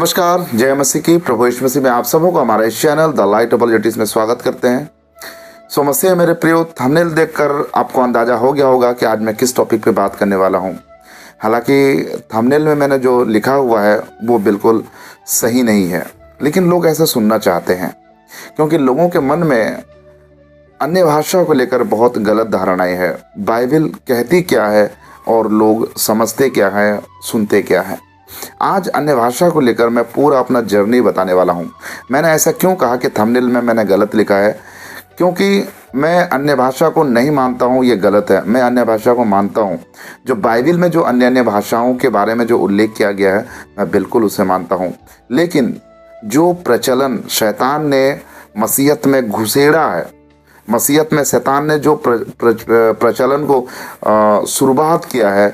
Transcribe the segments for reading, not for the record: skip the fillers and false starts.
नमस्कार, जय मसीह की। प्रभु यीशु मसीह में आप सबों को हमारे इस चैनल द लाइट अपॉलजेटिक्स में स्वागत करते हैं। सो मसीह मेरे प्रियो, थंबनेल देखकर आपको अंदाजा हो गया होगा कि आज मैं किस टॉपिक पे बात करने वाला हूं। हालांकि थंबनेल में मैंने जो लिखा हुआ है वो बिल्कुल सही नहीं है, लेकिन लोग ऐसा सुनना चाहते हैं क्योंकि लोगों के मन में अन्य भाषा को लेकर बहुत गलत धारणाएं हैं। बाइबल कहती क्या है और लोग समझते क्या है, सुनते क्या है। आज अन्य भाषा को लेकर मैं पूरा अपना जर्नी बताने वाला हूं। मैंने ऐसा क्यों कहा कि थंबनेल में मैंने गलत लिखा है, क्योंकि मैं अन्य भाषा को नहीं मानता हूं, ये गलत है। मैं अन्य भाषा को मानता हूं। जो बाइबल में जो अन्य अन्य भाषाओं के बारे में जो उल्लेख किया गया है, मैं बिल्कुल उसे मानता हूं। लेकिन जो प्रचलन शैतान ने मसीहत में घुसेड़ा है, मसीहत में शैतान ने जो प्रचलन को शुरुआत किया है,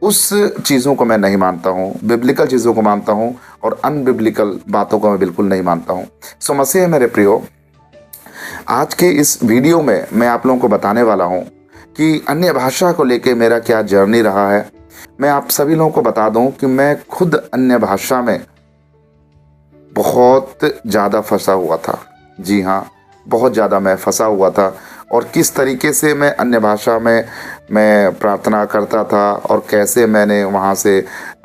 उस चीज़ों को मैं नहीं मानता हूँ। बिब्लिकल चीज़ों को मानता हूँ और अनबिब्लिकल बातों को मैं बिल्कुल नहीं मानता हूँ। सो मसीह मेरे प्रियो, आज के इस वीडियो में मैं आप लोगों को बताने वाला हूँ कि अन्य भाषा को लेके मेरा क्या जर्नी रहा है। मैं आप सभी लोगों को बता दूँ कि मैं खुद अन्य भाषा में बहुत ज़्यादा फंसा हुआ था। जी हाँ, बहुत ज़्यादा मैं फंसा हुआ था। और किस तरीके से मैं अन्य भाषा में मैं प्रार्थना करता था और कैसे मैंने वहाँ से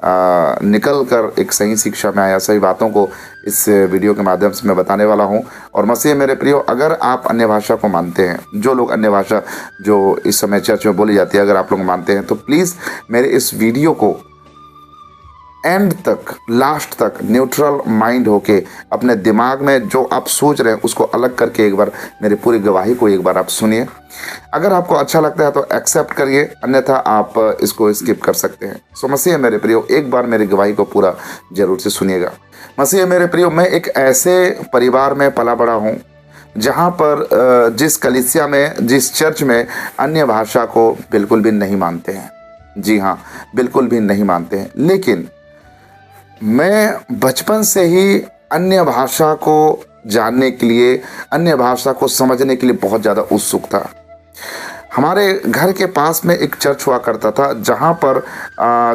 निकल कर एक सही शिक्षा में आया, सभी बातों को इस वीडियो के माध्यम से मैं बताने वाला हूँ। और मसीह मेरे प्रियो, अगर आप अन्य भाषा को मानते हैं, जो लोग अन्य भाषा जो इस समय चर्च में बोली जाती है, अगर आप लोग मानते हैं तो प्लीज़ मेरे इस वीडियो को एंड तक, लास्ट तक न्यूट्रल माइंड होके अपने दिमाग में जो आप सोच रहे हैं उसको अलग करके एक बार मेरी पूरी गवाही को एक बार आप सुनिए। अगर आपको अच्छा लगता है तो एक्सेप्ट करिए, अन्यथा आप इसको स्किप कर सकते हैं। सो मसीह मेरे प्रियो, एक बार मेरी गवाही को पूरा जरूर से सुनिएगा। मसीह मेरे प्रियो, मैं एक ऐसे परिवार में पला बड़ा हूँ जहाँ पर जिस कलीसिया में, जिस चर्च में अन्य भाषा को बिल्कुल भी नहीं मानते हैं। जी हाँ, बिल्कुल भी नहीं मानते हैं। लेकिन मैं बचपन से ही अन्य भाषा को जानने के लिए, अन्य भाषा को समझने के लिए बहुत ज़्यादा उत्सुक था। हमारे घर के पास में एक चर्च हुआ करता था जहाँ पर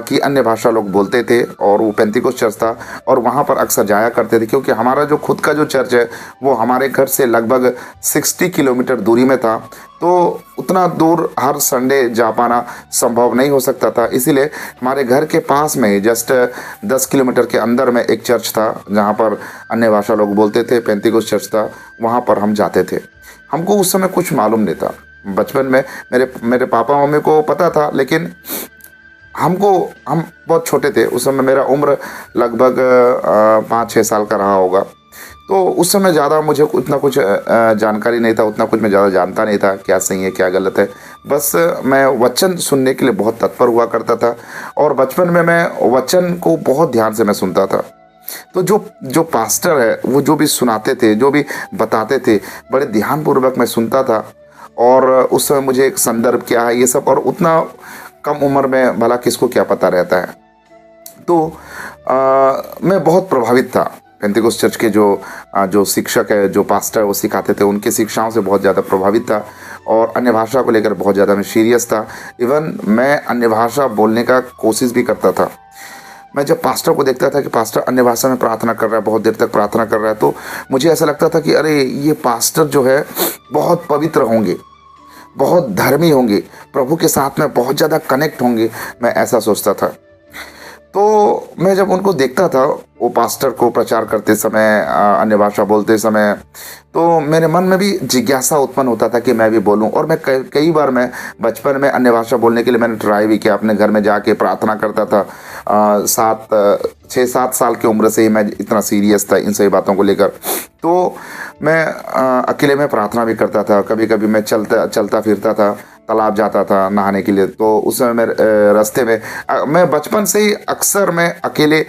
कि अन्य भाषा लोग बोलते थे, और वो पेंतिकोस्त चर्च था। और वहाँ पर अक्सर जाया करते थे क्योंकि हमारा जो खुद का जो चर्च है वो हमारे घर से लगभग 60 किलोमीटर दूरी में था। तो उतना दूर हर संडे जा पाना संभव नहीं हो सकता था। इसीलिए हमारे घर के पास में जस्ट 10 किलोमीटर के अंदर में एक चर्च था जहाँ पर अन्य भाषा लोग बोलते थे, पेंतिकोस्त चर्च था। वहाँ पर हम जाते थे। हमको उस समय कुछ मालूम नहीं था। बचपन में मेरे पापा मम्मी को पता था, लेकिन हम बहुत छोटे थे उस समय। मेरा उम्र लगभग 5-6 साल का रहा होगा। तो उस समय ज़्यादा मुझे उतना कुछ जानकारी नहीं था, उतना कुछ मैं ज़्यादा जानता नहीं था क्या सही है क्या गलत है। बस मैं वचन सुनने के लिए बहुत तत्पर हुआ करता था, और बचपन में मैं वचन को बहुत ध्यान से मैं सुनता था। तो जो पास्टर है वो जो भी सुनाते थे, जो भी बताते थे, बड़े ध्यानपूर्वक मैं सुनता था। और उस समय मुझे एक संदर्भ क्या है ये सब, और उतना कम उम्र में भला किसको क्या पता रहता है। तो मैं बहुत प्रभावित था। पेंतिकोस्त चर्च के जो शिक्षक है, जो पास्टर वो सिखाते थे, उनकी शिक्षाओं से बहुत ज़्यादा प्रभावित था। और अन्य भाषा को लेकर बहुत ज़्यादा मैं सीरियस था। इवन मैं अन्य भाषा बोलने का कोशिश भी करता था। मैं जब पास्टर को देखता था कि पास्टर अन्य भाषा में प्रार्थना कर रहा है, बहुत देर तक प्रार्थना कर रहा है, तो मुझे ऐसा लगता था कि अरे ये पास्टर जो है बहुत पवित्र होंगे, बहुत धर्मी होंगे, प्रभु के साथ में बहुत ज़्यादा कनेक्ट होंगे। मैं ऐसा सोचता था। तो मैं जब उनको देखता था, वो पास्टर को प्रचार करते समय, अन्य भाषा बोलते समय, तो मेरे मन में भी जिज्ञासा उत्पन्न होता था कि मैं भी बोलूं। और मैं कई बार मैं बचपन में अन्य भाषा बोलने के लिए मैंने ट्राई भी किया। अपने घर में जाके प्रार्थना करता था। 6-7 साल की उम्र से ही मैं इतना सीरियस था इन सभी बातों को लेकर। तो मैं अकेले में प्रार्थना भी करता था। कभी कभी मैं चलता फिरता था, तालाब जाता था नहाने के लिए। तो उस समय मैं रास्ते में, मैं बचपन से ही अक्सर मैं अकेले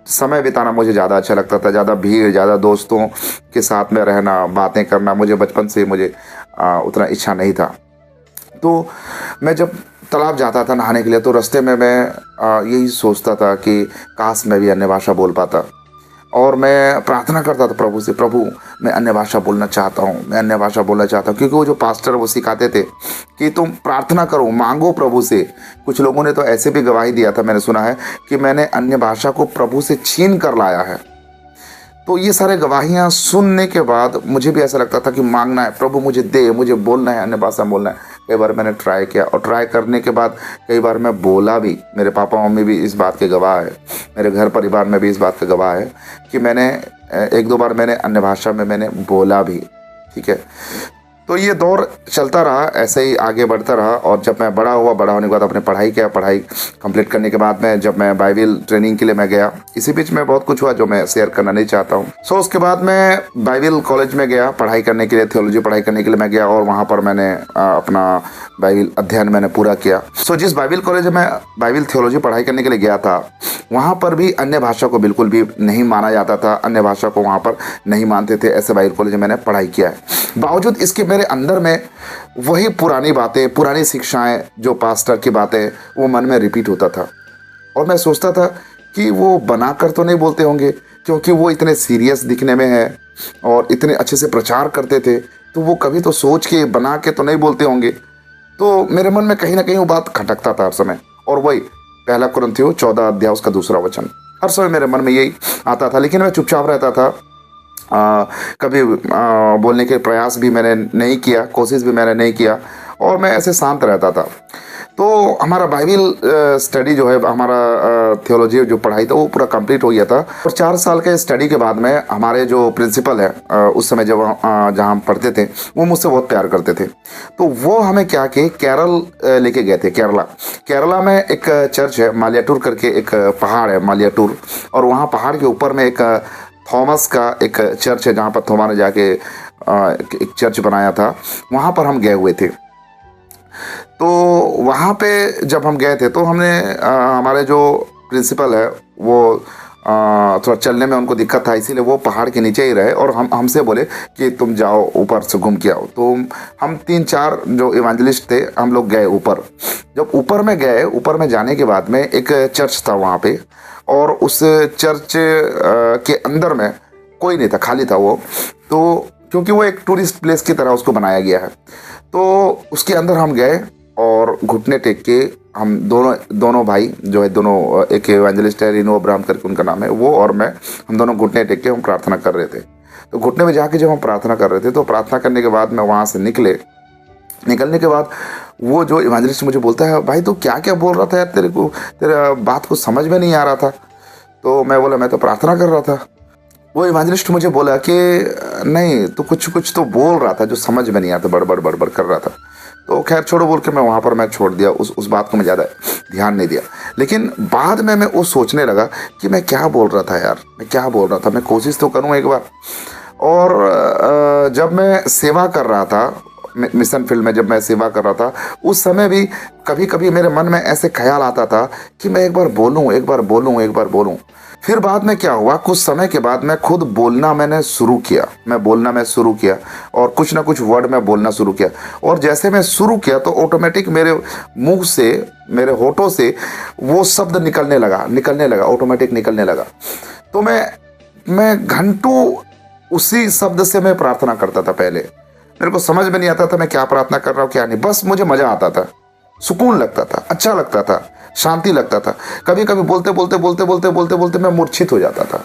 समय बिताना मुझे ज़्यादा अच्छा लगता था। ज़्यादा भीड़, ज़्यादा दोस्तों के साथ में रहना, बातें करना, मुझे बचपन से मुझे उतना इच्छा नहीं था। तो मैं जब तालाब जाता था नहाने के लिए, तो रास्ते में मैं यही सोचता था कि काश मैं भी अन्य भाषा बोल पाता। और मैं प्रार्थना करता था प्रभु से, प्रभु मैं अन्य भाषा बोलना चाहता हूँ, मैं अन्य भाषा बोलना चाहता हूँ। क्योंकि वो जो पास्टर वो सिखाते थे कि तुम प्रार्थना करो, मांगो प्रभु से। कुछ लोगों ने तो ऐसे भी गवाही दिया था, मैंने सुना है कि मैंने अन्य भाषा को प्रभु से छीन कर लाया है। तो ये सारे गवाहियाँ सुनने के बाद मुझे भी ऐसा लगता था कि मांगना है, प्रभु मुझे दे, मुझे बोलना है, अन्य भाषा बोलना है। कई बार मैंने ट्राई किया और ट्राई करने के बाद कई बार मैं बोला भी। मेरे पापा मम्मी भी इस बात के गवाह है, मेरे घर परिवार में भी इस बात के गवाह है कि मैंने एक दो बार मैंने अन्य भाषा में मैंने बोला भी। ठीक है, तो ये दौर चलता रहा, ऐसे ही आगे बढ़ता रहा। और जब मैं बड़ा हुआ, बड़ा होने के बाद अपने पढ़ाई किया, पढ़ाई कंप्लीट करने के बाद में जब मैं बाइबल ट्रेनिंग के लिए मैं गया, इसी बीच में बहुत कुछ हुआ जो मैं शेयर करना नहीं चाहता हूँ। सो उसके बाद मैं बाइबल कॉलेज में गया पढ़ाई करने के लिए, थियोलॉजी पढ़ाई करने के लिए मैं गया और वहाँ पर मैंने अपना बाइबल अध्ययन मैंने पूरा किया। सो जिस बाइबल कॉलेज में बाइबल थियोलॉजी पढ़ाई करने के लिए गया था, वहाँ पर भी अन्य भाषा को बिल्कुल भी नहीं माना जाता था, अन्य भाषा को वहाँ पर नहीं मानते थे। ऐसे बाइबल कॉलेज में मैंने पढ़ाई किया है। बावजूद इसके मेरे अंदर में वही पुरानी बातें, पुरानी शिक्षाएं, जो पास्टर की बातें, वो मन में रिपीट होता था। और मैं सोचता था कि वो बनाकर तो नहीं बोलते होंगे, क्योंकि वो इतने सीरियस दिखने में है और इतने अच्छे से प्रचार करते थे, तो वो कभी तो सोच के बना के तो नहीं बोलते होंगे। तो मेरे मन में कहीं ना कहीं वो बात खटकता था हर समय। और वही पहला कुरिन्थियों 14 अध्याय उसका 2 वचन हर समय मेरे मन में यही आता था। लेकिन मैं चुपचाप रहता था, कभी बोलने के प्रयास भी मैंने नहीं किया, कोशिश भी मैंने नहीं किया, और मैं ऐसे शांत रहता था। तो हमारा बाइबल स्टडी जो है, हमारा थियोलॉजी जो पढ़ाई था वो पूरा कंप्लीट हो गया था। और 4 साल के स्टडी के बाद में हमारे जो प्रिंसिपल है उस समय जब जहाँ हम पढ़ते थे, वो मुझसे बहुत प्यार करते थे। तो वो हमें क्या कि केरल लेके गए थे, केरला में एक चर्च है मालियाटूर करके, एक पहाड़ है मालियाटूर, और वहाँ पहाड़ के ऊपर में एक थॉमस का एक चर्च है, जहाँ पर थोमा ने जाके एक चर्च बनाया था। वहाँ पर हम गए हुए थे। तो वहाँ पे जब हम गए थे तो हमने हमारे जो प्रिंसिपल है वो थोड़ा चलने में उनको दिक्कत था, इसीलिए वो पहाड़ के नीचे ही रहे और हमसे बोले कि तुम जाओ ऊपर से घूम के आओ। तो हम 3-4 जो इवेंजलिस्ट थे, हम लोग गए ऊपर। जब ऊपर में गए, ऊपर में जाने के बाद में एक चर्च था वहाँ पे, और उस चर्च के अंदर में कोई नहीं था, खाली था वो। तो क्योंकि वो एक टूरिस्ट प्लेस की तरह उसको बनाया गया है, तो उसके अंदर हम गए और घुटने टेक के हम दोनों भाई जो है, दोनों, एक इवेंजलिस्ट है रिनो अब्राहम करके उनका नाम है, वो और मैं, हम दोनों घुटने टेक के हम प्रार्थना कर रहे थे। तो घुटने में जाके जब हम प्रार्थना कर रहे थे, तो प्रार्थना करने के बाद मैं वहाँ से निकलने के बाद वो जो इवेंजलिस्ट मुझे बोलता है, भाई तू क्या क्या बोल रहा था यार, तेरा बात कुछ समझ में नहीं आ रहा था। तो मैं बोला, मैं तो प्रार्थना कर रहा था। वो इवेंजलिस्ट मुझे बोला कि नहीं, तो कुछ तो बोल रहा था जो समझ में नहीं आता, बड़बड़ कर रहा था। तो खैर छोड़ो बोल के मैं वहाँ पर मैं छोड़ दिया, उस बात को मैं ज़्यादा ध्यान नहीं दिया। लेकिन बाद में मैं वो सोचने लगा कि मैं क्या बोल रहा था यार, मैं क्या बोल रहा था, मैं कोशिश तो करूँ एक बार। और जब मैं सेवा कर रहा था मिशन फील्ड में, जब मैं सेवा कर रहा था, उस समय भी कभी कभी मेरे मन में ऐसे ख्याल आता था कि मैं एक बार बोलूं। फिर बाद में क्या हुआ, कुछ समय के बाद मैं खुद बोलना मैंने शुरू किया और कुछ ना कुछ वर्ड मैं बोलना शुरू किया। और जैसे मैं शुरू किया तो ऑटोमेटिक मेरे मुंह से, मेरे होठों से वो शब्द निकलने लगा, ऑटोमेटिक निकलने लगा। तो मैं घंटों उसी शब्द से मैं प्रार्थना करता था। पहले मेरे को समझ में नहीं आता था मैं क्या प्रार्थना कर रहा हूँ क्या नहीं, बस मुझे मजा आता था, सुकून लगता था, अच्छा लगता था, शांति लगता था। कभी कभी बोलते मैं मूर्छित हो जाता था,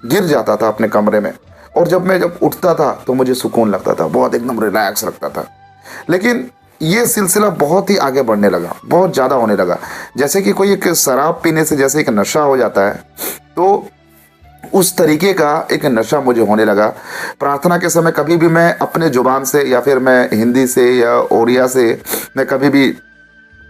गिर जाता था अपने कमरे में, और जब उठता था तो मुझे सुकून लगता था, बहुत एकदम रिलैक्स लगता था। लेकिन ये सिलसिला बहुत ही आगे बढ़ने लगा, बहुत ज़्यादा होने लगा। जैसे कि कोई एक शराब पीने से जैसे एक नशा हो जाता है, तो उस तरीके का एक नशा मुझे होने लगा। प्रार्थना के समय कभी भी मैं अपने जुबान से, या फिर मैं हिंदी से या ओडिया से मैं कभी भी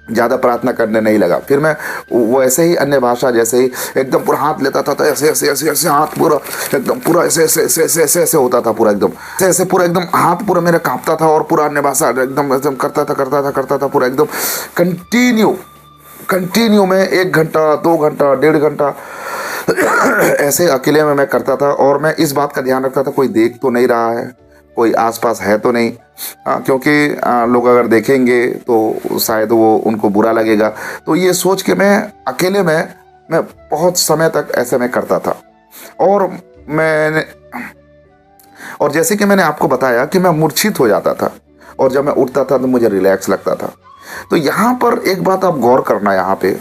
ज़्यादा प्रार्थना करने नहीं लगा। फिर मैं वो ऐसे ही अन्य भाषा जैसे ही एकदम पूरा हाथ लेता था, तो ऐसे हाथ पूरा एकदम पूरा ऐसे होता था, पूरा एकदम ऐसे पूरा एकदम हाथ पूरा मेरा कांपता था, और पूरा अन्य भाषा एकदम करता था पूरा एकदम कंटिन्यू में 1 घंटा 2 घंटा 1.5 घंटा ऐसे अकेले में मैं करता था। और मैं इस बात का ध्यान रखता था कोई देख तो नहीं रहा है, कोई आसपास है तो नहीं, क्योंकि लोग अगर देखेंगे तो शायद वो उनको बुरा लगेगा। तो ये सोच के मैं अकेले में मैं बहुत समय तक ऐसे में करता था। और जैसे कि मैंने आपको बताया कि मैं मूर्छित हो जाता था, और जब मैं उठता था तो मुझे रिलैक्स लगता था। तो यहाँ पर एक बात आप गौर करना, यहाँ पे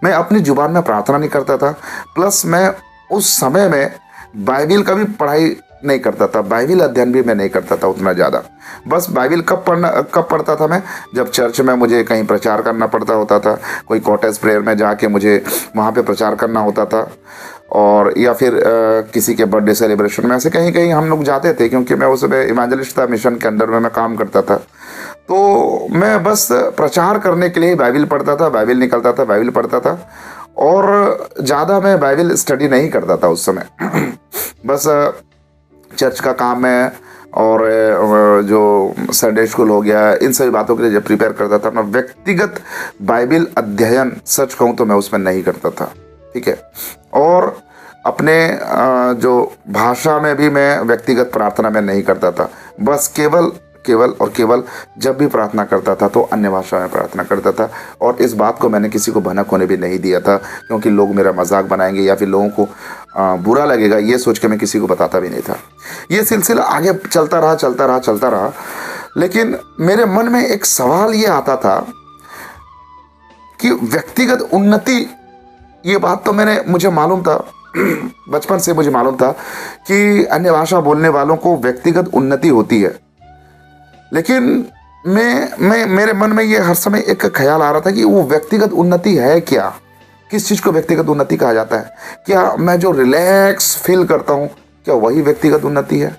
मैं अपनी जुबान में प्रार्थना नहीं करता था, प्लस मैं उस समय में बाइबिल का भी पढ़ाई नहीं करता था, बाइबिल अध्ययन भी मैं नहीं करता था उतना ज़्यादा। बस बाइबिल कब पढ़ता था मैं, जब चर्च में मुझे कहीं प्रचार करना पड़ता होता था, कोई कॉटेज प्रेयर में जाके मुझे वहाँ पे प्रचार करना होता था, और या फिर किसी के बर्थडे सेलिब्रेशन में, ऐसे कहीं कहीं हम लोग जाते थे, क्योंकि मैं उस समय इवेंजलिस्ट था, मिशन के अंडर में मैं काम करता था। तो मैं बस प्रचार करने के लिए बाइबिल पढ़ता था, बाइबिल निकलता था, बाइबिल पढ़ता था, और ज़्यादा मैं बाइबिल स्टडी नहीं करता था उस समय। बस चर्च का काम है और जो संडे स्कूल हो गया, इन सभी बातों के लिए जब प्रिपेयर करता था, मैं व्यक्तिगत बाइबिल अध्ययन सच कहूँ तो मैं उसमें नहीं करता था, ठीक है। और अपने जो भाषा में भी मैं व्यक्तिगत प्रार्थना में नहीं करता था, बस केवल और केवल जब भी प्रार्थना करता था तो अन्य भाषा में प्रार्थना करता था। और इस बात को मैंने किसी को भनक होने भी नहीं दिया था, क्योंकि लोग मेरा मजाक बनाएंगे या फिर लोगों को बुरा लगेगा, ये सोच के मैं किसी को बताता भी नहीं था। ये सिलसिला आगे चलता रहा। लेकिन मेरे मन में एक सवाल ये आता था कि व्यक्तिगत उन्नति, ये बात तो मुझे मालूम था, बचपन से मुझे मालूम था कि अन्य भाषा बोलने वालों को व्यक्तिगत उन्नति होती है। लेकिन मेरे मन में ये हर समय एक ख्याल आ रहा था कि वो व्यक्तिगत उन्नति है क्या, किस चीज़ को व्यक्तिगत उन्नति कहा जाता है? क्या मैं जो रिलैक्स फील करता हूँ, क्या वही व्यक्तिगत उन्नति है?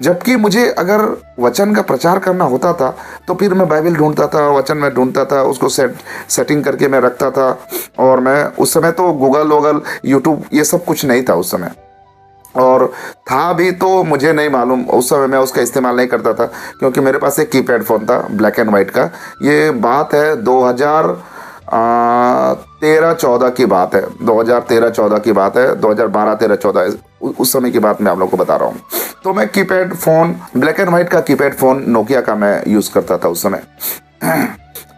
जबकि मुझे अगर वचन का प्रचार करना होता था तो फिर मैं बाइबल ढूंढता था, वचन में ढूंढता था, उसको सेटिंग करके मैं रखता था। और मैं उस समय तो गूगल यूट्यूब ये सब कुछ नहीं था उस समय, और था भी तो मुझे नहीं मालूम, उस समय मैं उसका इस्तेमाल नहीं करता था, क्योंकि मेरे पास एक कीपैड फ़ोन था ब्लैक एंड वाइट का। ये बात है 2013-14 की बात है, 2013-14 की बात है, 2012-13-14 उस समय की बात मैं आप लोग को बता रहा हूँ। तो मैं keypad phone, black and white का कीपैड फ़ोन नोकिया का मैं यूज़ करता था उस समय।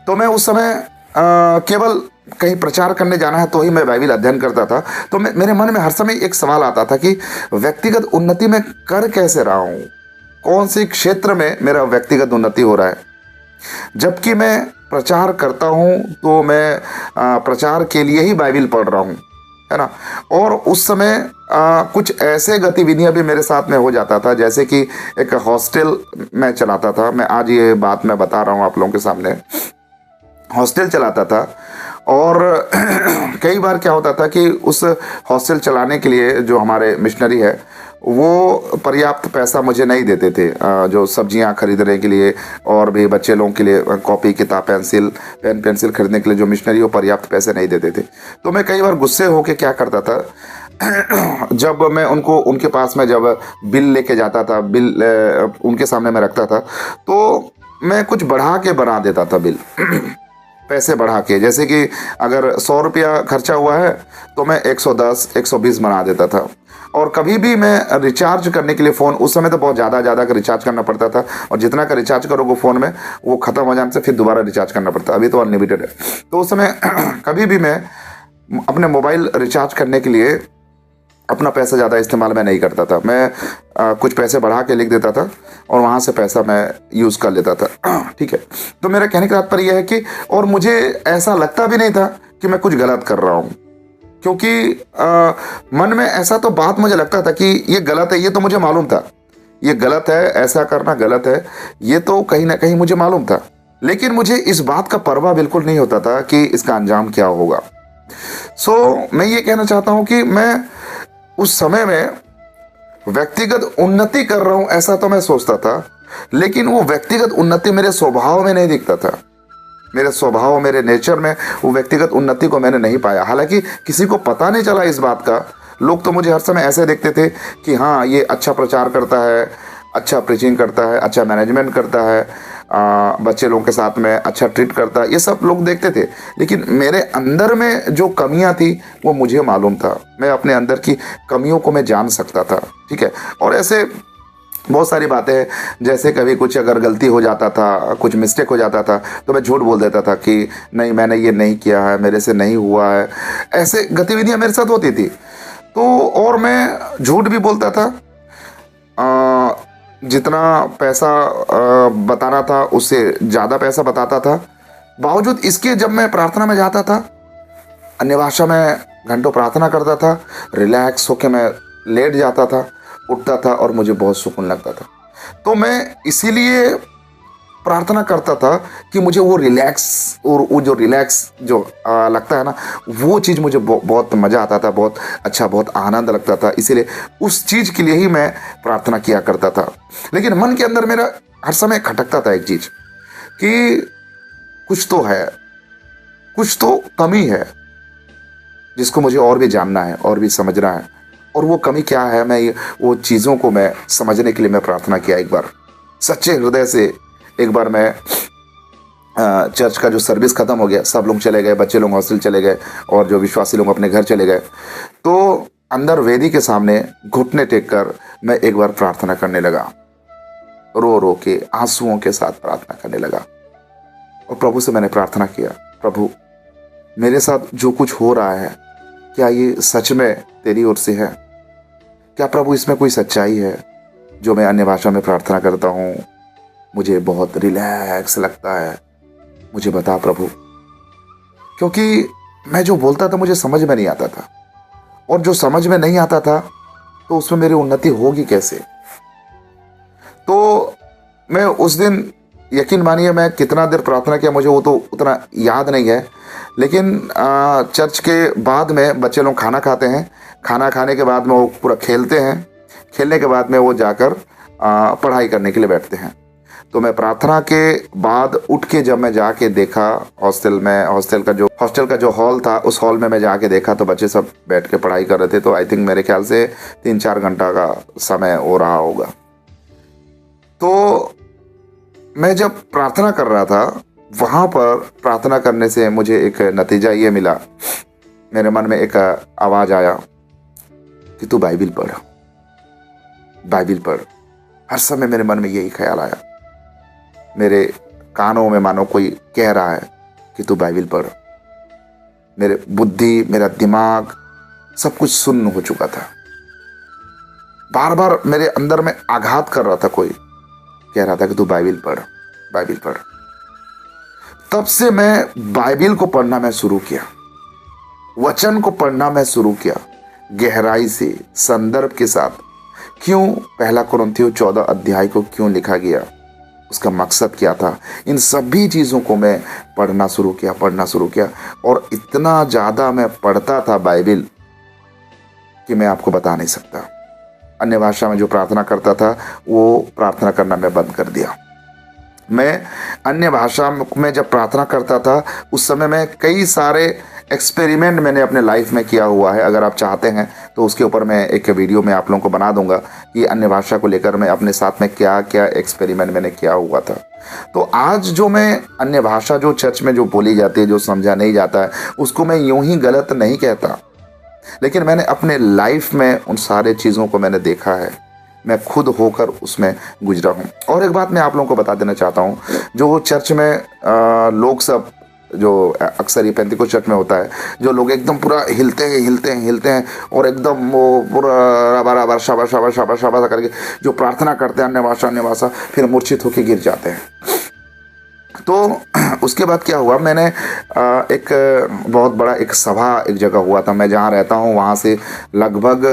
तो मैं उस समय केवल कहीं प्रचार करने जाना है तो ही मैं बाइबिल अध्ययन करता था। तो मेरे मन में हर समय एक सवाल आता था कि व्यक्तिगत उन्नति में कर कैसे रहा हूँ, कौन से क्षेत्र में मेरा व्यक्तिगत उन्नति हो रहा है। जबकि मैं प्रचार करता हूँ तो मैं प्रचार के लिए ही बाइबिल पढ़ रहा हूँ, है ना। और उस समय कुछ ऐसे गतिविधियां भी मेरे साथ में हो जाता था, जैसे कि एक हॉस्टल मैं चलाता था। मैं आज ये बात मैं बता रहा हूँ आप लोगों के सामने, हॉस्टल चलाता था। और कई बार क्या होता था कि उस हॉस्टल चलाने के लिए जो हमारे मिशनरी है वो पर्याप्त पैसा मुझे नहीं देते थे, जो सब्जियां खरीदने के लिए और भी बच्चे लोगों के लिए कॉपी किताब पेंसिल खरीदने के लिए जो मिशनरी वो पर्याप्त पैसे नहीं देते थे। तो मैं कई बार गुस्से होके क्या करता था, जब मैं उनके पास में जब बिल लेके जाता था, बिल उनके सामने मैं रखता था, तो मैं कुछ बढ़ा के बना देता था बिल। पैसे बढ़ा के, जैसे कि अगर 100 रुपया खर्चा हुआ है तो मैं 110 120 बना देता था। और कभी भी मैं रिचार्ज करने के लिए फ़ोन, उस समय तो बहुत ज़्यादा का रिचार्ज करना पड़ता था, और जितना का रिचार्ज करोगे फ़ोन में वो ख़त्म हो जाने से फिर दोबारा रिचार्ज करना पड़ता, अभी तो अनलिमिटेड है। तो उस समय कभी भी मैं अपने मोबाइल रिचार्ज करने के लिए अपना पैसा ज़्यादा इस्तेमाल मैं नहीं करता था। मैं कुछ पैसे बढ़ा के लिख देता था और वहाँ से पैसा मैं यूज़ कर लेता था, ठीक है। तो मेरा कहने का तात्पर्य यह है कि, और मुझे ऐसा लगता भी नहीं था कि मैं कुछ गलत कर रहा हूँ, क्योंकि मन में ऐसा तो बात मुझे लगता था कि ये गलत है, ये तो मुझे मालूम था, ये गलत है, ऐसा करना गलत है, ये तो कहीं ना कहीं मुझे मालूम था। लेकिन मुझे इस बात का परवाह बिल्कुल नहीं होता था कि इसका अंजाम क्या होगा। मैं ये कहना चाहता हूँ कि मैं उस समय में व्यक्तिगत उन्नति कर रहा हूं ऐसा तो मैं सोचता था, लेकिन वो व्यक्तिगत उन्नति मेरे स्वभाव में नहीं दिखता था। मेरे स्वभाव, मेरे नेचर में वो व्यक्तिगत उन्नति को मैंने नहीं पाया। हालांकि किसी को पता नहीं चला इस बात का। लोग तो मुझे हर समय ऐसे देखते थे कि हाँ, ये अच्छा प्रचार करता है, अच्छा प्रीचिंग करता है, अच्छा मैनेजमेंट करता है, बच्चे लोगों के साथ में अच्छा ट्रीट करता है, ये सब लोग देखते थे। लेकिन मेरे अंदर में जो कमियां थी वो मुझे मालूम था। मैं अपने अंदर की कमियों को मैं जान सकता था, ठीक है। और ऐसे बहुत सारी बातें हैं, जैसे कभी कुछ अगर गलती हो जाता था, कुछ मिस्टेक हो जाता था, तो मैं झूठ बोल देता था कि नहीं, मैंने ये नहीं किया है, मेरे से नहीं हुआ है। ऐसे गतिविधियां मेरे साथ होती थी। तो और मैं झूठ भी बोलता था, जितना पैसा बताना था उससे ज़्यादा पैसा बताता था। बावजूद इसके जब मैं प्रार्थना में जाता था, अन्य भाषा में घंटों प्रार्थना करता था, रिलैक्स होकर मैं लेट जाता था, उठता था और मुझे बहुत सुकून लगता था। तो मैं इसीलिए प्रार्थना करता था कि मुझे वो रिलैक्स, और वो जो रिलैक्स जो लगता है ना, वो चीज़ मुझे बहुत मज़ा आता था, बहुत अच्छा, बहुत आनंद लगता था। इसीलिए उस चीज़ के लिए ही मैं प्रार्थना किया करता था। लेकिन मन के अंदर मेरा हर समय खटकता था एक चीज़ कि कुछ तो है, कुछ तो कमी है जिसको मुझे और भी जानना है और भी समझना है। और वो कमी क्या है, वो चीज़ों को मैं समझने के लिए मैं प्रार्थना किया एक बार सच्चे हृदय से। एक बार मैं चर्च का जो सर्विस ख़त्म हो गया, सब लोग चले गए, बच्चे लोग हॉस्टल चले गए और जो विश्वासी लोग अपने घर चले गए, तो अंदर वेदी के सामने घुटने टेक कर मैं एक बार प्रार्थना करने लगा, रो रो के आंसुओं के साथ प्रार्थना करने लगा। और प्रभु से मैंने प्रार्थना किया, प्रभु मेरे साथ जो कुछ हो रहा है, क्या ये सच में तेरी ओर से है? क्या प्रभु इसमें कोई सच्चाई है? जो मैं अन्य भाषा में प्रार्थना करता हूँ, मुझे बहुत रिलैक्स लगता है, मुझे बता प्रभु। क्योंकि मैं जो बोलता था मुझे समझ में नहीं आता था, और जो समझ में नहीं आता था तो उसमें मेरी उन्नति होगी कैसे? तो मैं उस दिन, यकीन मानिए, मैं कितना देर प्रार्थना किया मुझे वो तो उतना याद नहीं है। लेकिन चर्च के बाद में बच्चे लोग खाना खाते हैं, खाना खाने के बाद में वो पूरा खेलते हैं, खेलने के बाद में वो जाकर पढ़ाई करने के लिए बैठते हैं। तो मैं प्रार्थना के बाद उठ के जब मैं जाके देखा हॉस्टल का जो हॉल था, उस हॉल में मैं जाके देखा तो बच्चे सब बैठ के पढ़ाई कर रहे थे। तो आई थिंक मेरे ख्याल से 3-4 घंटा का समय हो रहा होगा। तो मैं जब प्रार्थना कर रहा था, वहाँ पर प्रार्थना करने से मुझे एक नतीजा ये मिला, मेरे मन में एक आवाज़ आया कि तू बाइबिल पढ़, बाइबिल पढ़। हर समय मेरे मन में यही ख्याल आया, मेरे कानों में मानो कोई कह रहा है कि तू बाइबिल पढ़। मेरे बुद्धि, मेरा दिमाग सब कुछ सुन्न हो चुका था। बार बार मेरे अंदर में आघात कर रहा था, कोई कह रहा था कि तू बाइबिल पढ़, बाइबिल पढ़। तब से मैं बाइबिल को पढ़ना मैं शुरू किया, वचन को पढ़ना मैं शुरू किया, गहराई से, संदर्भ के साथ। क्यों पहला कुरिन्थियों 14 अध्याय को क्यों लिखा गया, उसका मकसद क्या था, इन सभी चीज़ों को मैं पढ़ना शुरू किया। और इतना ज़्यादा मैं पढ़ता था बाइबिल कि मैं आपको बता नहीं सकता। अन्य भाषा में जो प्रार्थना करता था, वो प्रार्थना करना मैं बंद कर दिया। मैं अन्य भाषा में जब प्रार्थना करता था, उस समय में कई सारे एक्सपेरिमेंट मैंने अपने लाइफ में किया हुआ है। अगर आप चाहते हैं तो उसके ऊपर मैं एक वीडियो में आप लोगों को बना दूंगा कि अन्य भाषा को लेकर मैं अपने साथ में क्या क्या एक्सपेरिमेंट मैंने किया हुआ था। तो आज जो मैं अन्य भाषा जो चर्च में जो बोली जाती है, जो समझा नहीं जाता है, उसको मैं यूं ही गलत नहीं कहता, लेकिन मैंने अपने लाइफ में उन सारे चीज़ों को मैंने देखा है, मैं खुद होकर उसमें गुजरा हूँ। और एक बात मैं आप लोगों को बता देना चाहता हूँ, जो चर्च में लोग सब, जो अक्सर ये पेंतिकोस्त चर्च में होता है, जो लोग एकदम पूरा हिलते हैं और एकदम वो पूरा रबा शाबा करके जो प्रार्थना करते हैं अन्य भाषा, फिर मूर्छित होकर गिर जाते हैं। तो उसके बाद क्या हुआ, मैंने एक बहुत बड़ा एक सभा एक जगह हुआ था, मैं जहाँ रहता हूँ वहाँ से लगभग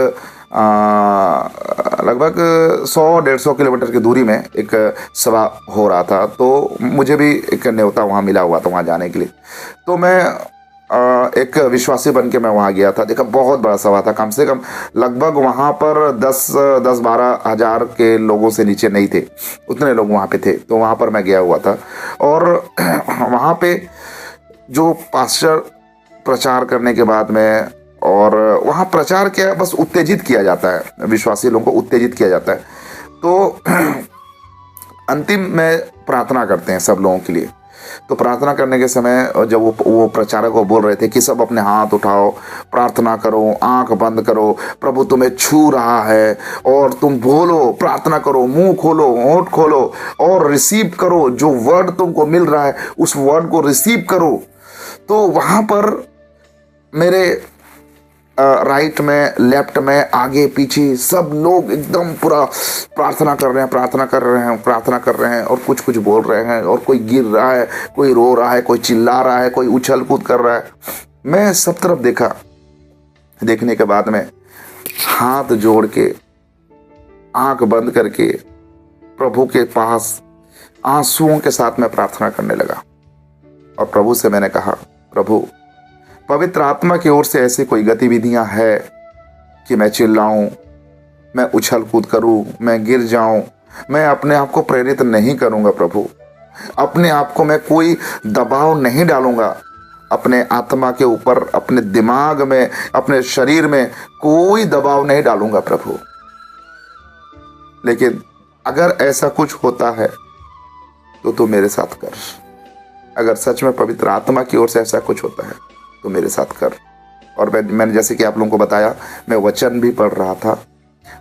100-150 किलोमीटर की दूरी में एक सभा हो रहा था। तो मुझे भी एक न्योता वहाँ मिला हुआ था वहाँ जाने के लिए। तो मैं एक विश्वासी बन के मैं वहाँ गया था। देखा बहुत बड़ा सभा था, कम से कम लगभग वहाँ पर 10-12 हज़ार के लोगों से नीचे नहीं थे, उतने लोग वहाँ पे थे। तो वहाँ पर मैं गया हुआ था और वहाँ पे जो पास्टर प्रचार करने के बाद में, और वहाँ प्रचार क्या बस उत्तेजित किया जाता है, विश्वासी लोगों को उत्तेजित किया जाता है। तो अंतिम में प्रार्थना करते हैं सब लोगों के लिए। तो प्रार्थना करने के समय जब वो प्रचारक को बोल रहे थे कि सब अपने हाथ उठाओ, प्रार्थना करो, आंख बंद करो, प्रभु तुम्हें छू रहा है और तुम बोलो, प्रार्थना करो, मुंह खोलो, होंठ खोलो और रिसीव करो, जो वर्ड तुमको मिल रहा है उस वर्ड को रिसीव करो। तो वहाँ पर मेरे राइट में, लेफ्ट में, आगे पीछे सब लोग एकदम पूरा प्रार्थना कर रहे हैं और कुछ बोल रहे हैं, और कोई गिर रहा है, कोई रो रहा है, कोई चिल्ला रहा है, कोई उछल कूद कर रहा है। मैं सब तरफ देखा। देखने के बाद में हाथ जोड़ के, आंख बंद करके प्रभु के पास आंसुओं के साथ मैं प्रार्थना करने लगा। और प्रभु से मैंने कहा, प्रभु, पवित्र आत्मा की ओर से ऐसी कोई गतिविधियां है कि मैं चिल्लाऊं, मैं उछल कूद करूं, मैं गिर जाऊं, मैं अपने आप को प्रेरित नहीं करूंगा प्रभु। अपने आप को मैं कोई दबाव नहीं डालूंगा अपने आत्मा के ऊपर, अपने दिमाग में, अपने शरीर में कोई दबाव नहीं डालूंगा प्रभु। लेकिन अगर ऐसा कुछ होता है तो तू मेरे साथ कर। अगर सच में पवित्र आत्मा की ओर से ऐसा कुछ होता है तो मेरे साथ कर। और मैंने जैसे कि आप लोगों को बताया, मैं वचन भी पढ़ रहा था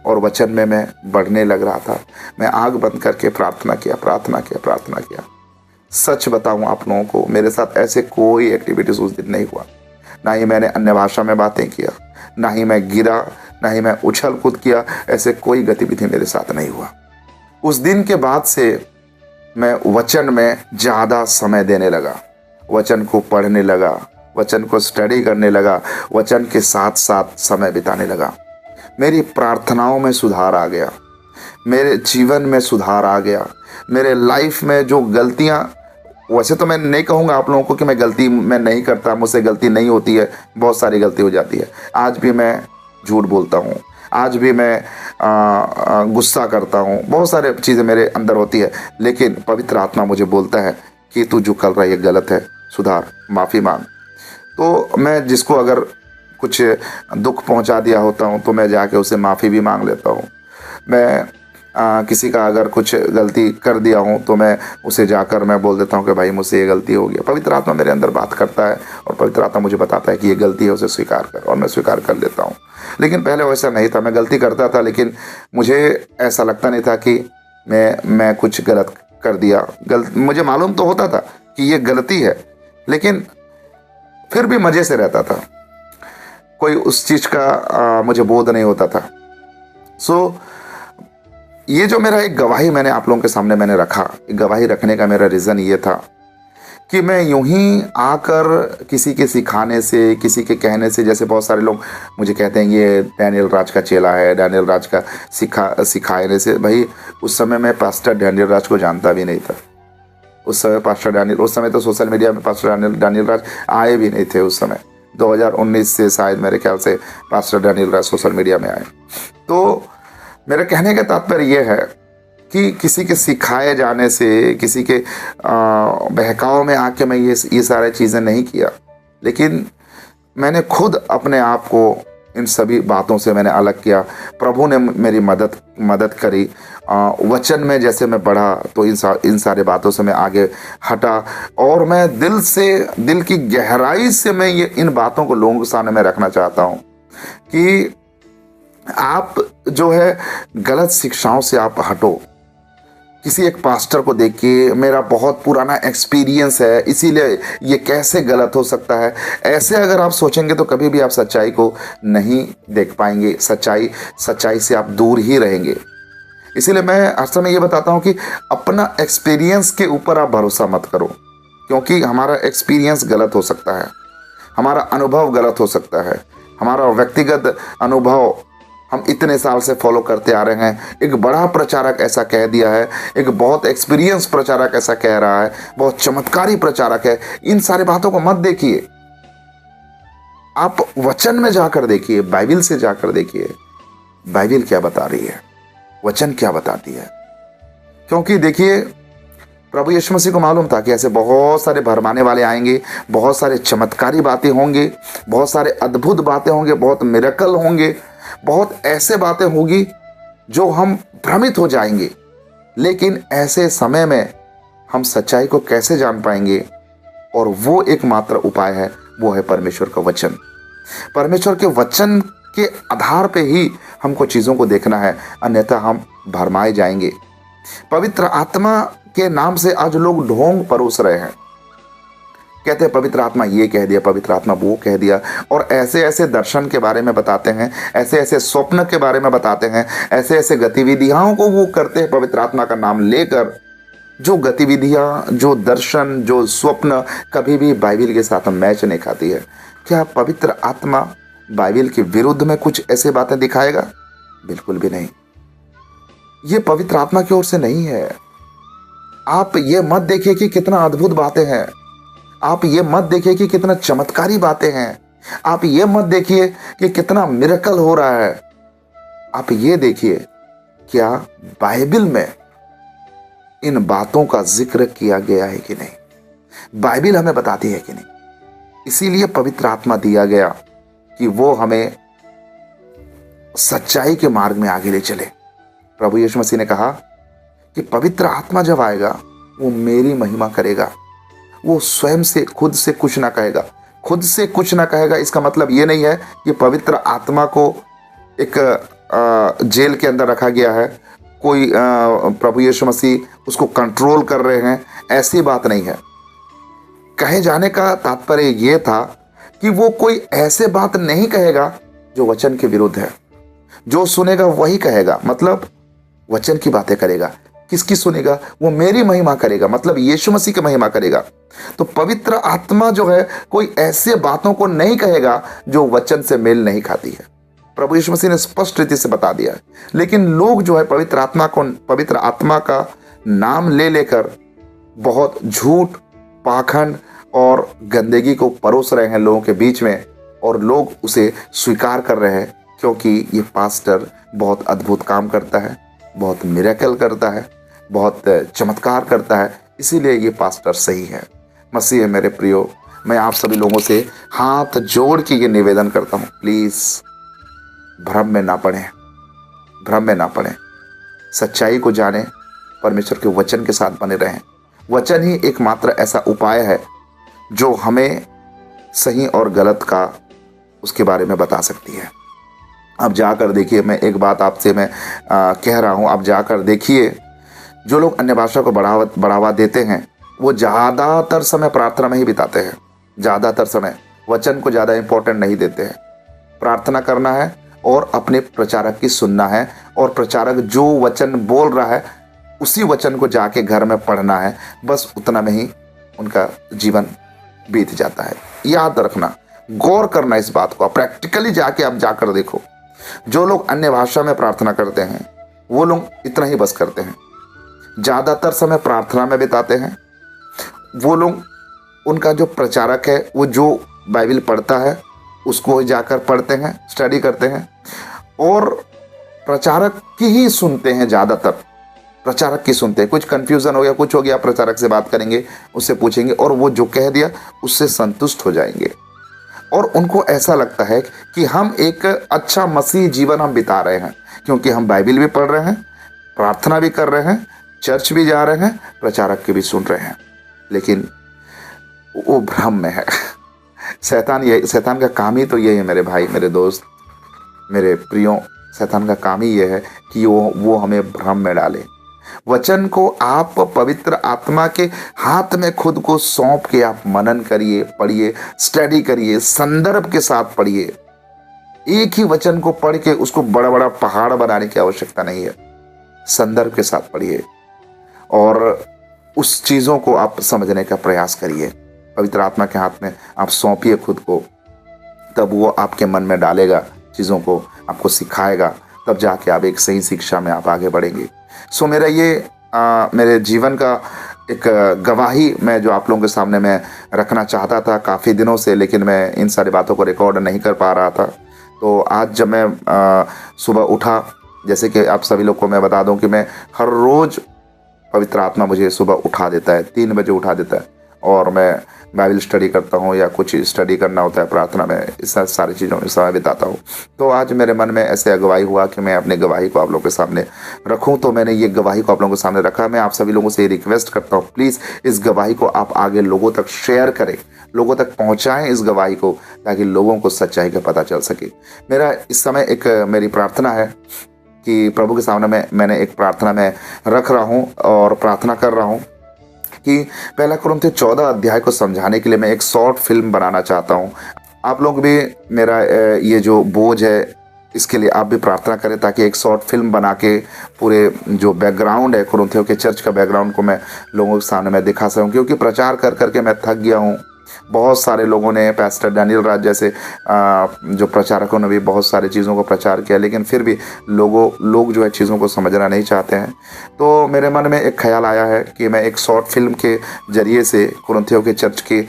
और वचन में मैं बढ़ने लग रहा था। मैं आंख बंद करके प्रार्थना किया। सच बताऊं आप लोगों को, मेरे साथ ऐसे कोई एक्टिविटीज उस दिन नहीं हुआ। ना ही मैंने अन्य भाषा में बातें किया, ना ही मैं गिरा, ना ही मैं उछल कूद किया। ऐसे कोई गतिविधि मेरे साथ नहीं हुआ। उस दिन के बाद से मैं वचन में ज़्यादा समय देने लगा, वचन को पढ़ने लगा, वचन को स्टडी करने लगा, वचन के साथ साथ समय बिताने लगा। मेरी प्रार्थनाओं में सुधार आ गया, मेरे जीवन में सुधार आ गया। मेरे लाइफ में जो गलतियां, वैसे तो मैं नहीं कहूँगा आप लोगों को कि मैं नहीं करता, मुझसे गलती नहीं होती है, बहुत सारी गलती हो जाती है। आज भी मैं झूठ बोलता हूँ, आज भी मैं गुस्सा करता हूँ, बहुत सारे चीज़ें मेरे अंदर होती है। लेकिन पवित्र आत्मा मुझे बोलता है कि तू जो कर रहा है ये गलत है, सुधार, माफ़ी मांग। तो मैं जिसको अगर कुछ दुख पहुंचा दिया होता हूं तो मैं जाके उसे माफ़ी भी मांग लेता हूं। मैं किसी का अगर कुछ गलती कर दिया हूं तो मैं उसे जाकर मैं बोल देता हूं कि भाई मुझसे ये गलती हो गई। पवित्र आत्मा मेरे अंदर बात करता है और पवित्र आत्मा मुझे बताता है कि ये गलती है, उसे स्वीकार कर, और मैं स्वीकार कर लेता हूँ। लेकिन पहले वैसा नहीं था, मैं गलती करता था लेकिन मुझे ऐसा लगता नहीं था कि मैं कुछ गलत कर दिया। मुझे मालूम तो होता था कि ये गलती है, लेकिन फिर भी मज़े से रहता था, कोई उस चीज़ का मुझे बोध नहीं होता था। ये जो मेरा एक गवाही मैंने आप लोगों के सामने मैंने रखा, गवाही रखने का मेरा रीज़न ये था कि मैं यूं ही आकर किसी के सिखाने से, किसी के कहने से, जैसे बहुत सारे लोग मुझे कहते हैं ये डैनियल राज का चेला है, डैनियल राज का सिखाने से। भाई उस समय मैं पास्टर डैनियल राज को जानता भी नहीं था। उस समय तो सोशल मीडिया में पास्टर डैनियल राज आए भी नहीं थे। उस समय 2019 से शायद मेरे ख्याल से पास्टर डैनियल राज सोशल मीडिया में आए। तो मेरे कहने का तात्पर्य यह है कि किसी के सिखाए जाने से, किसी के बहकाव में आके मैं ये सारी चीज़ें नहीं किया, लेकिन मैंने खुद अपने आप को इन सभी बातों से मैंने अलग किया। प्रभु ने मेरी मदद करी। वचन में जैसे मैं बढ़ा तो इन सारे बातों से मैं आगे हटा, और मैं दिल की गहराई से मैं इन बातों को लोगों के सामने में रखना चाहता हूँ कि आप जो है गलत शिक्षाओं से आप हटो। किसी एक पास्टर को देख के मेरा बहुत पुराना एक्सपीरियंस है इसीलिए ये कैसे गलत हो सकता है, ऐसे अगर आप सोचेंगे तो कभी भी आप सच्चाई को नहीं देख पाएंगे, सच्चाई से आप दूर ही रहेंगे। इसीलिए मैं हर समय ये बताता हूँ कि अपना एक्सपीरियंस के ऊपर आप भरोसा मत करो, क्योंकि हमारा एक्सपीरियंस गलत हो सकता है, हमारा अनुभव गलत हो सकता है, हमारा व्यक्तिगत अनुभव हम इतने साल से फॉलो करते आ रहे हैं। एक बड़ा प्रचारक ऐसा कह दिया है, एक बहुत एक्सपीरियंस प्रचारक ऐसा कह रहा है, बहुत चमत्कारी प्रचारक है। इन सारी बातों को मत देखिए, आप वचन में जाकर देखिए, बाइबल से जाकर देखिए, बाइबल क्या बता रही है, वचन क्या बताती है। क्योंकि देखिए प्रभु यीशु मसीह को मालूम था कि ऐसे बहुत सारे भरमाने वाले आएंगे, बहुत सारे चमत्कारी बातें होंगे, बहुत सारे अद्भुत बातें होंगे, बहुत मिरेकल होंगे, बहुत ऐसे बातें होगी जो हम भ्रमित हो जाएंगे। लेकिन ऐसे समय में हम सच्चाई को कैसे जान पाएंगे? और वो एकमात्र उपाय है, वो है परमेश्वर का वचन। परमेश्वर के वचन के आधार पे ही हमको चीज़ों को देखना है, अन्यथा हम भरमाए जाएंगे। पवित्र आत्मा के नाम से आज लोग ढोंग परोस रहे हैं, कहते हैं पवित्र आत्मा ये कह दिया, पवित्र आत्मा वो कह दिया, और ऐसे ऐसे दर्शन के बारे में बताते हैं, ऐसे ऐसे स्वप्न के बारे में बताते हैं, ऐसे ऐसे गतिविधियों को वो करते हैं पवित्र आत्मा का नाम लेकर, जो गतिविधियां, जो दर्शन, जो स्वप्न कभी भी बाइबल के साथ मैच नहीं खाती है। क्या पवित्र आत्मा बाइबल के विरुद्ध में कुछ ऐसे बातें दिखाएगा? बिल्कुल भी नहीं। ये पवित्र आत्मा की ओर से नहीं है। आप ये मत देखिए कि कितना अद्भुत बातें हैं, आप ये मत देखिए कि कितना चमत्कारी बातें हैं, आप ये मत देखिए कि कितना मिरेकल हो रहा है। आप ये देखिए, क्या बाइबल में इन बातों का जिक्र किया गया है कि नहीं, बाइबल हमें बताती है कि नहीं। इसीलिए पवित्र आत्मा दिया गया कि वो हमें सच्चाई के मार्ग में आगे ले चले। प्रभु यीशु मसीह ने कहा कि पवित्र आत्मा जब आएगा वो मेरी महिमा करेगा। वो स्वयं से खुद से कुछ ना कहेगा। खुद से कुछ ना कहेगा इसका मतलब ये नहीं है कि पवित्र आत्मा को एक जेल के अंदर रखा गया है, कोई प्रभु यीशु मसीह उसको कंट्रोल कर रहे हैं, ऐसी बात नहीं है। कहे जाने का तात्पर्य ये था कि वो कोई ऐसे बात नहीं कहेगा जो वचन के विरुद्ध है। जो सुनेगा वही कहेगा, मतलब वचन की बातें करेगा। किसकी सुनेगा? वो मेरी महिमा करेगा, मतलब यीशु मसीह की महिमा करेगा। तो पवित्र आत्मा जो है कोई ऐसे बातों को नहीं कहेगा जो वचन से मेल नहीं खाती है। प्रभु यीशु मसीह ने स्पष्ट रीति से बता दिया है। लेकिन लोग जो है पवित्र आत्मा का नाम ले लेकर बहुत झूठ, पाखंड और गंदगी को परोस रहे हैं लोगों के बीच में, और लोग उसे स्वीकार कर रहे हैं क्योंकि ये पास्टर बहुत अद्भुत काम करता है, बहुत मिरेकल करता है, बहुत चमत्कार करता है, इसीलिए ये पास्टर सही है। मसीह मेरे प्रियो, मैं आप सभी लोगों से हाथ जोड़ के ये निवेदन करता हूँ, प्लीज़ भ्रम में ना पड़ें, भ्रम में ना पड़ें। सच्चाई को जानें, परमेश्वर के वचन के साथ बने रहें। वचन ही एकमात्र ऐसा उपाय है जो हमें सही और गलत का उसके बारे में बता सकती है। अब जाकर देखिए, मैं एक बात आपसे मैं कह रहा हूँ, आप जाकर देखिए, जो लोग अन्य भाषा को बढ़ावा देते हैं वो ज़्यादातर समय प्रार्थना में ही बिताते हैं। ज़्यादातर समय वचन को ज़्यादा इम्पोर्टेंट नहीं देते हैं। प्रार्थना करना है और अपने प्रचारक की सुनना है, और प्रचारक जो वचन बोल रहा है उसी वचन को जाके घर में पढ़ना है, बस उतना में ही उनका जीवन बीत जाता है। याद रखना, गौर करना इस बात को, प्रैक्टिकली जाके आप जाकर देखो। जो लोग अन्य भाषा में प्रार्थना करते हैं वो लोग इतना ही बस करते हैं, ज़्यादातर समय प्रार्थना में बिताते हैं। वो लोग, उनका जो प्रचारक है वो जो बाइबल पढ़ता है उसको जाकर पढ़ते हैं, स्टडी करते हैं, और प्रचारक की ही सुनते हैं। ज़्यादातर प्रचारक की सुनते हैं। कुछ कन्फ्यूज़न हो गया, कुछ हो गया, प्रचारक से बात करेंगे, उससे पूछेंगे, और वो जो कह दिया उससे संतुष्ट हो जाएंगे। और उनको ऐसा लगता है कि हम एक अच्छा मसीह जीवन हम बिता रहे हैं, क्योंकि हम बाइबल भी पढ़ रहे हैं, प्रार्थना भी कर रहे हैं, चर्च भी जा रहे हैं, प्रचारक के भी सुन रहे हैं, लेकिन वो भ्रम में है। शैतान का काम ही तो ये है मेरे भाई, मेरे दोस्त, मेरे प्रियो। शैतान का काम ही ये है कि वो हमें भ्रम में डाले। वचन को आप पवित्र आत्मा के हाथ में खुद को सौंप के आप मनन करिए, पढ़िए, स्टडी करिए, संदर्भ के साथ पढ़िए। एक ही वचन को पढ़ के उसको बड़ा बड़ा पहाड़ बनाने की आवश्यकता नहीं है। संदर्भ के साथ पढ़िए और उस चीज़ों को आप समझने का प्रयास करिए। पवित्र आत्मा के हाथ में आप सौंपिए खुद को, तब वो आपके मन में डालेगा चीज़ों को, आपको सिखाएगा, तब जाके आप एक सही शिक्षा में आप आगे बढ़ेंगे। सो मेरा ये मेरे जीवन का एक गवाही मैं जो आप लोगों के सामने मैं रखना चाहता था काफ़ी दिनों से, लेकिन मैं इन सारी बातों को रिकॉर्ड नहीं कर पा रहा था। तो आज जब मैं सुबह उठा, जैसे कि आप सभी लोग को मैं बता दूं कि मैं हर रोज़ पवित्र आत्मा मुझे सुबह उठा देता है, 3 बजे उठा देता है, और मैं बाइबल स्टडी करता हूँ या कुछ स्टडी करना होता है, प्रार्थना में, इस सारी चीज़ों में समय बिताता हूँ। तो आज मेरे मन में ऐसे अगुवाई हुआ कि मैं अपने गवाही को आप लोगों के सामने रखूँ, तो मैंने ये गवाही को आप लोगों के सामने रखा। मैं आप सभी लोगों से ये रिक्वेस्ट करता हूँ, प्लीज़ इस गवाही को आप आगे लोगों तक शेयर करें, लोगों तक पहुँचाएँ इस गवाही को, ताकि लोगों को सच्चाई का पता चल सके। मेरा इस समय एक मेरी प्रार्थना है कि प्रभु के सामने मैंने एक प्रार्थना में रख रहा हूँ और प्रार्थना कर रहा हूँ कि पहला कुरिन्थियों 14 अध्याय को समझाने के लिए मैं एक शॉर्ट फिल्म बनाना चाहता हूँ। आप लोग भी मेरा ये जो बोझ है इसके लिए आप भी प्रार्थना करें, ताकि एक शॉर्ट फिल्म बना के पूरे जो बैकग्राउंड है कुरिन्थियों के चर्च का बैकग्राउंड को मैं लोगों के सामने मैं दिखा सकूँ, क्योंकि प्रचार कर करके मैं थक गया हूँ। बहुत सारे लोगों ने, पैस्टर डैनियल राज जैसे जो प्रचारकों ने भी बहुत सारी चीज़ों को प्रचार किया, लेकिन फिर भी लोग जो है चीज़ों को समझना नहीं चाहते हैं। तो मेरे मन में एक ख्याल आया है कि मैं एक शॉर्ट फिल्म के ज़रिए से कुरिन्थियों के चर्च की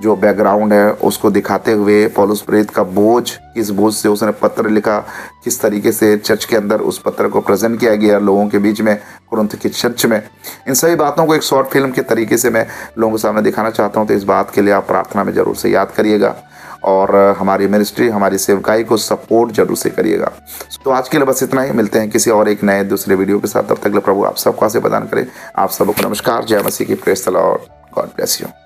जो बैकग्राउंड है उसको दिखाते हुए, पौलुस प्रेरित का बोझ, किस बोझ से उसने पत्र लिखा, किस तरीके से चर्च के अंदर उस पत्र को प्रेजेंट किया गया लोगों के बीच में, कुरिन्थ की चर्च में, इन सभी बातों को एक शॉर्ट फिल्म के तरीके से मैं लोगों के सामने दिखाना चाहता हूं। तो इस बात के लिए आप प्रार्थना में ज़रूर से याद करिएगा और हमारी मिनिस्ट्री, हमारी सेवकाई को सपोर्ट जरूर से करिएगा। तो आज के लिए बस इतना ही। मिलते हैं किसी और एक नए दूसरे वीडियो के साथ। तब तक के लिए प्रभु आप सबको आशीर्वाद प्रदान करें। आप सबको नमस्कार, जय मसीह की, praise the Lord, God bless you.